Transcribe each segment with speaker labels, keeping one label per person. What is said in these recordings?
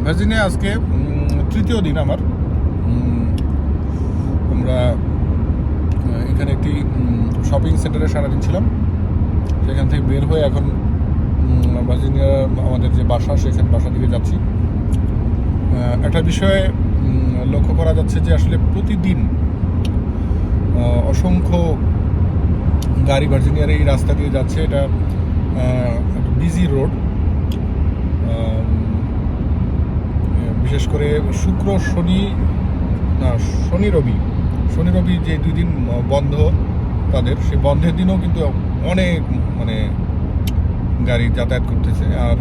Speaker 1: Virginia আজকে তৃতীয় দিন আমার। আমরা এখানে একটি শপিং সেন্টারে সারাদিন ছিলাম, সেখান থেকে বের হয়ে এখন ভার্জিনিয়া আমাদের যে বাসা সেখানে বাসা দিকে যাচ্ছি। একটা বিষয়ে লক্ষ্য করা যাচ্ছে যে আসলে প্রতিদিন অসংখ্য গাড়ি ভার্জিনিয়ার এই রাস্তা দিয়ে যাচ্ছে। এটা বিজি রোড, বিশেষ করে শুক্র শনি রবি যে 2 দিন বন্ধ তাদের, সেই বন্ধের দিনও কিন্তু অনেক গাড়ি যাতায়াত করতেছে। আর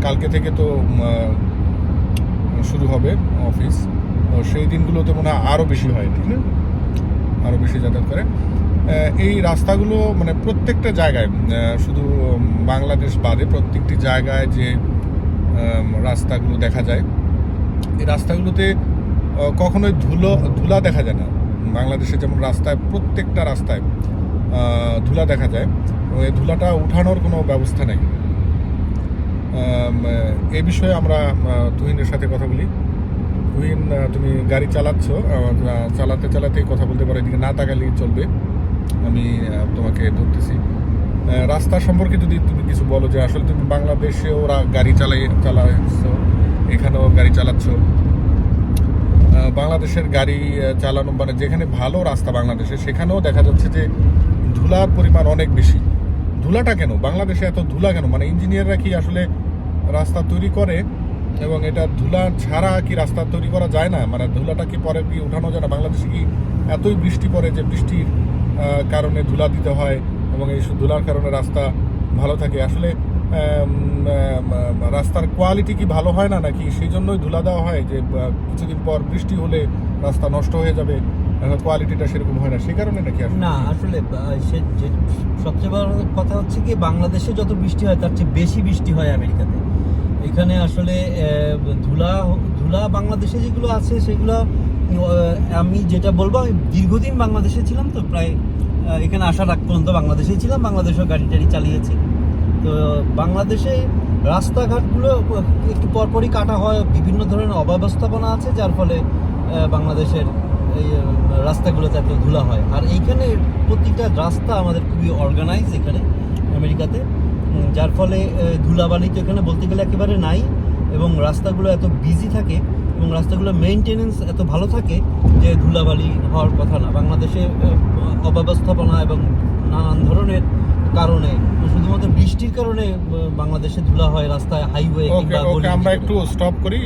Speaker 1: কালকে থেকে তো শুরু হবে অফিস, সেই দিনগুলোতে মনে হয় আরও বেশি হয়, ঠিক না? আরও বেশি যাতায়াত করে। এই রাস্তাগুলো প্রত্যেকটা জায়গায়, শুধু বাংলাদেশ বাদে প্রত্যেকটি জায়গায় যে রাস্তাগুলো দেখা যায়, এই রাস্তাগুলোতে কখনোই ধুলা দেখা যায় না। বাংলাদেশে যেমন রাস্তায়, প্রত্যেকটা রাস্তায় ধুলা দেখা যায়, এই ধুলাটা উঠানোর কোনো ব্যবস্থা নেই। এই বিষয়ে আমরা তুহিনের সাথে কথা বলি। তুহিন, তুমি গাড়ি চালাতে কথা বলতে পারো, এদিকে না তাকালেই চলবে, আমি তোমাকে ধরতেছি। রাস্তা সম্পর্কে যদি তুমি কিছু বলো, যে আসলে তুমি বাংলাদেশে ওরা গাড়ি চালাচ্ছ, এখানেও গাড়ি চালাচ্ছ। বাংলাদেশের গাড়ি চালানো যেখানে ভালো রাস্তা বাংলাদেশে, সেখানেও দেখা যাচ্ছে যে ধুলার পরিমাণ অনেক বেশি। ধুলাটা কেন বাংলাদেশে এত ধুলা কেন? ইঞ্জিনিয়াররা কি আসলে রাস্তা তৈরি করে এবং এটা ধুলা ছাড়া কি রাস্তা তৈরি করা যায় না? ধুলাটা কি পরে কি উঠানো যায় না? বাংলাদেশে কি এতই বৃষ্টি পড়ে যে বৃষ্টির কারণে ধুলা দিতে হয় এবং এই ধুলার কারণে রাস্তা ভালো থাকে? আসলে রাস্তার কোয়ালিটি কি ভালো হয় না, নাকি সেই জন্যই ধুলা দেওয়া হয় যে কিছুদিন পর বৃষ্টি হলে রাস্তা নষ্ট হয়ে যাবে, কোয়ালিটিটা সেরকম হয় না, সেই কারণে নাকি?
Speaker 2: না, আসলে সবচেয়ে বড় কথা হচ্ছে কি, বাংলাদেশে যত বৃষ্টি হয় তার চেয়ে বেশি বৃষ্টি হয় আমেরিকাতে। এখানে আসলে ধুলা বাংলাদেশে যেগুলো আছে সেগুলো, আমি যেটা বলবো, আমি দীর্ঘদিন বাংলাদেশে ছিলাম, তো প্রায় এখানে আসার আগ পর্যন্ত বাংলাদেশেই ছিলাম, বাংলাদেশেও গাড়ি টাড়ি চালিয়েছি। তো বাংলাদেশে রাস্তাঘাটগুলো একটু পরপরই কাটা হয়, বিভিন্ন ধরনের অব্যবস্থাপনা আছে, যার ফলে বাংলাদেশের এই রাস্তাগুলোতে এত ধুলা হয়। আর এইখানে প্রতিটা রাস্তা আমাদের খুবই অর্গানাইজ এখানে আমেরিকাতে, যার ফলে ধুলাবালি তো এখানে বলতে গেলে একেবারে নাই, এবং রাস্তাগুলো এত বিজি থাকে এবং রাস্তাগুলো মেইনটেনেন্স এত ভালো থাকে যে ধুলাবালি হওয়ার কথা না। বাংলাদেশে অব্যবস্থাপনা এবং নানান ধরনের কারণে, শুধুমাত্র বৃষ্টির কারণে বাংলাদেশে ধুলা হয় রাস্তায়, হাইওয়ে কিংবা
Speaker 1: আমরা একটু স্টপ করি।